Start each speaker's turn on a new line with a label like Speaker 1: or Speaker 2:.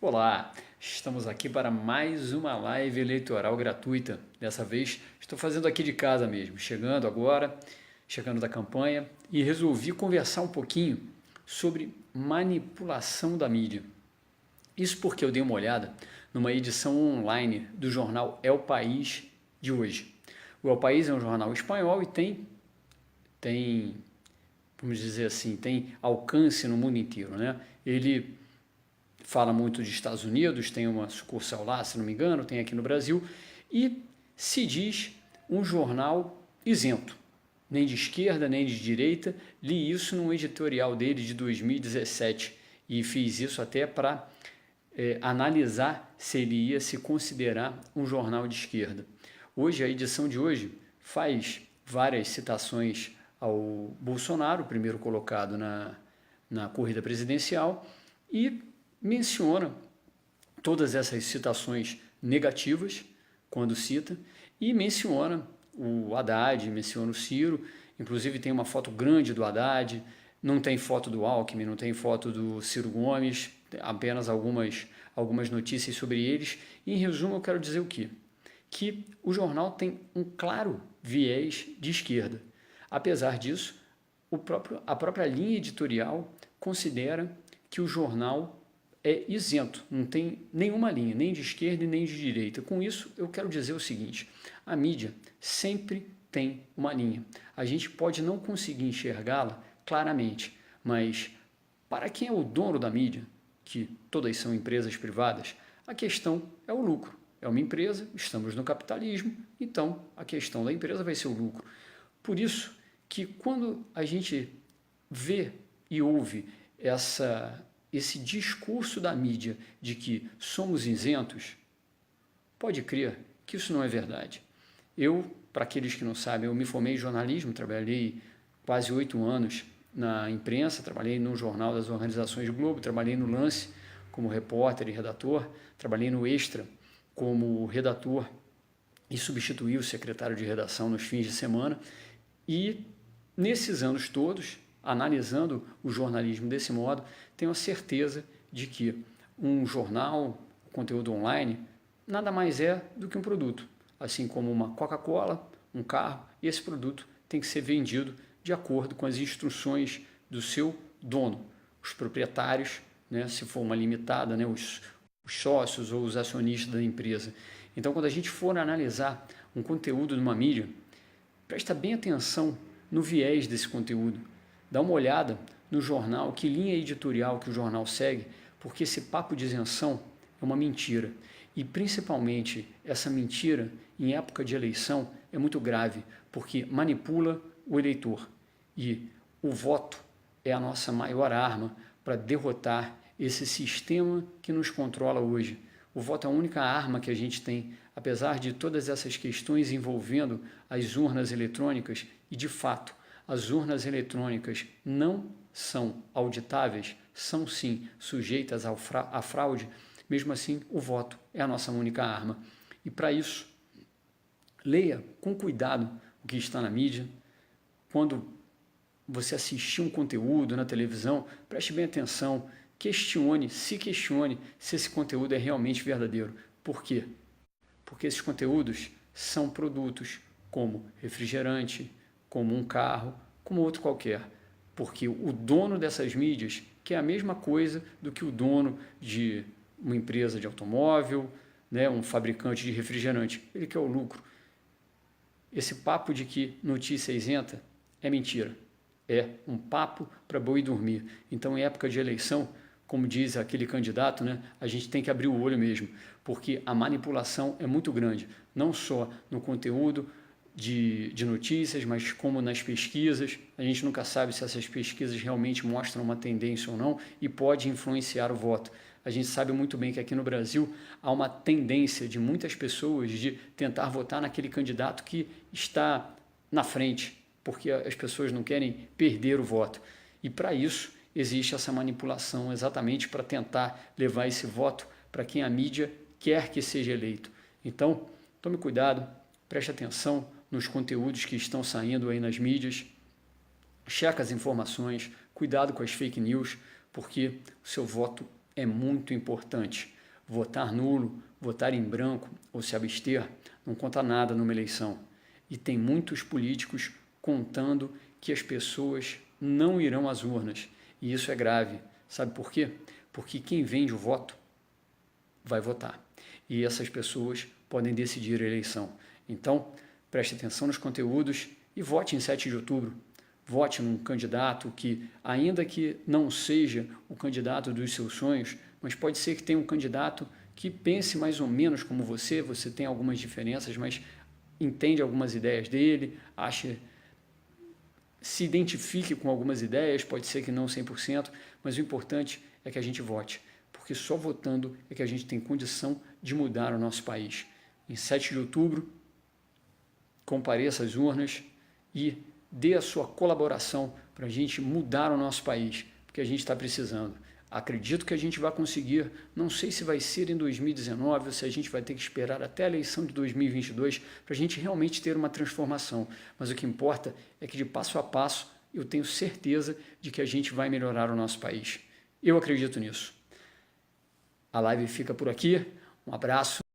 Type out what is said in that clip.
Speaker 1: Olá, estamos aqui para mais uma live eleitoral gratuita. Dessa vez estou fazendo aqui de casa mesmo, chegando agora, chegando da campanha e resolvi conversar um pouquinho sobre manipulação da mídia. Isso porque eu dei uma olhada numa edição online do jornal El País de hoje. O El País é um jornal espanhol e tem, vamos dizer assim, tem alcance no mundo inteiro, né? Ele fala muito de Estados Unidos, tem uma sucursal lá, se não me engano, tem aqui no Brasil, e se diz um jornal isento, nem de esquerda, nem de direita. Li isso num editorial dele de 2017 e fiz isso até para analisar se ele ia se considerar um jornal de esquerda. Hoje, a edição de hoje faz várias citações ao Bolsonaro, primeiro colocado na corrida presidencial, e menciona todas essas citações negativas, quando cita, e menciona o Haddad, menciona o Ciro, inclusive tem uma foto grande do Haddad, não tem foto do Alckmin, não tem foto do Ciro Gomes, apenas algumas notícias sobre eles. Em resumo, eu quero dizer o quê? Que o jornal tem um claro viés de esquerda. Apesar disso, a própria linha editorial considera que o jornal é isento, não tem nenhuma linha, nem de esquerda e nem de direita. Com isso, eu quero dizer o seguinte: a mídia sempre tem uma linha. A gente pode não conseguir enxergá-la claramente, mas para quem é o dono da mídia, que todas são empresas privadas, a questão é o lucro. É uma empresa, estamos no capitalismo, então a questão da empresa vai ser o lucro. Por isso que quando a gente vê e ouve esse discurso da mídia de que somos isentos, pode crer que isso não é verdade. Eu, para aqueles que não sabem, eu me formei em jornalismo, trabalhei quase 8 anos na imprensa, trabalhei no Jornal das Organizações Globo, trabalhei no Lance como repórter e redator, trabalhei no Extra como redator e substituí o secretário de redação nos fins de semana. E nesses anos todos, analisando o jornalismo desse modo, tenho a certeza de que um jornal, conteúdo online, nada mais é do que um produto. Assim como uma Coca-Cola, um carro, esse produto tem que ser vendido de acordo com as instruções do seu dono, os proprietários, né, se for uma limitada, né, os sócios ou os acionistas da empresa. Então, quando a gente for analisar um conteúdo numa mídia, presta bem atenção no viés desse conteúdo. Dá uma olhada no jornal, que linha editorial que o jornal segue, porque esse papo de isenção é uma mentira. E principalmente essa mentira em época de eleição é muito grave, porque manipula o eleitor. E o voto é a nossa maior arma para derrotar esse sistema que nos controla hoje. O voto é a única arma que a gente tem, apesar de todas essas questões envolvendo as urnas eletrônicas, e de fato, as urnas eletrônicas não são auditáveis, são sim sujeitas à fraude. Mesmo assim, o voto é a nossa única arma. E para isso, leia com cuidado o que está na mídia. Quando você assistir um conteúdo na televisão, preste bem atenção, se questione se esse conteúdo é realmente verdadeiro. Por quê? Porque esses conteúdos são produtos como refrigerante, como um carro, como outro qualquer. Porque o dono dessas mídias quer a mesma coisa do que o dono de uma empresa de automóvel, né, um fabricante de refrigerante. Ele quer o lucro. Esse papo de que notícia isenta é mentira. É um papo para boi dormir. Então, em época de eleição, como diz aquele candidato, né, a gente tem que abrir o olho mesmo, porque a manipulação é muito grande, não só no conteúdo de notícias, mas como nas pesquisas. A gente nunca sabe se essas pesquisas realmente mostram uma tendência ou não e pode influenciar o voto. A gente sabe muito bem que aqui no Brasil há uma tendência de muitas pessoas de tentar votar naquele candidato que está na frente, porque as pessoas não querem perder o voto. E para isso existe essa manipulação, exatamente para tentar levar esse voto para quem a mídia quer que seja eleito. Então, tome cuidado, preste atenção nos conteúdos que estão saindo aí nas mídias, checa as informações, cuidado com as fake news, porque o seu voto é muito importante. votar nulo, votar em branco ou se abster não conta nada numa eleição. E tem muitos políticos contando que as pessoas não irão às urnas. E isso é grave. Sabe por quê? Porque quem vende o voto vai votar. E essas pessoas podem decidir a eleição. Então, preste atenção nos conteúdos e vote em 7 de outubro. Vote num candidato que, ainda que não seja o candidato dos seus sonhos, mas pode ser que tenha um candidato que pense mais ou menos como você tem algumas diferenças, mas entende algumas ideias dele, se identifique com algumas ideias, pode ser que não 100%, mas o importante é que a gente vote, porque só votando é que a gente tem condição de mudar o nosso país. Em 7 de outubro, compareça às urnas e dê a sua colaboração para a gente mudar o nosso país, porque a gente está precisando. Acredito que a gente vai conseguir, não sei se vai ser em 2019 ou se a gente vai ter que esperar até a eleição de 2022 para a gente realmente ter uma transformação, mas o que importa é que de passo a passo eu tenho certeza de que a gente vai melhorar o nosso país. Eu acredito nisso. A live fica por aqui, um abraço.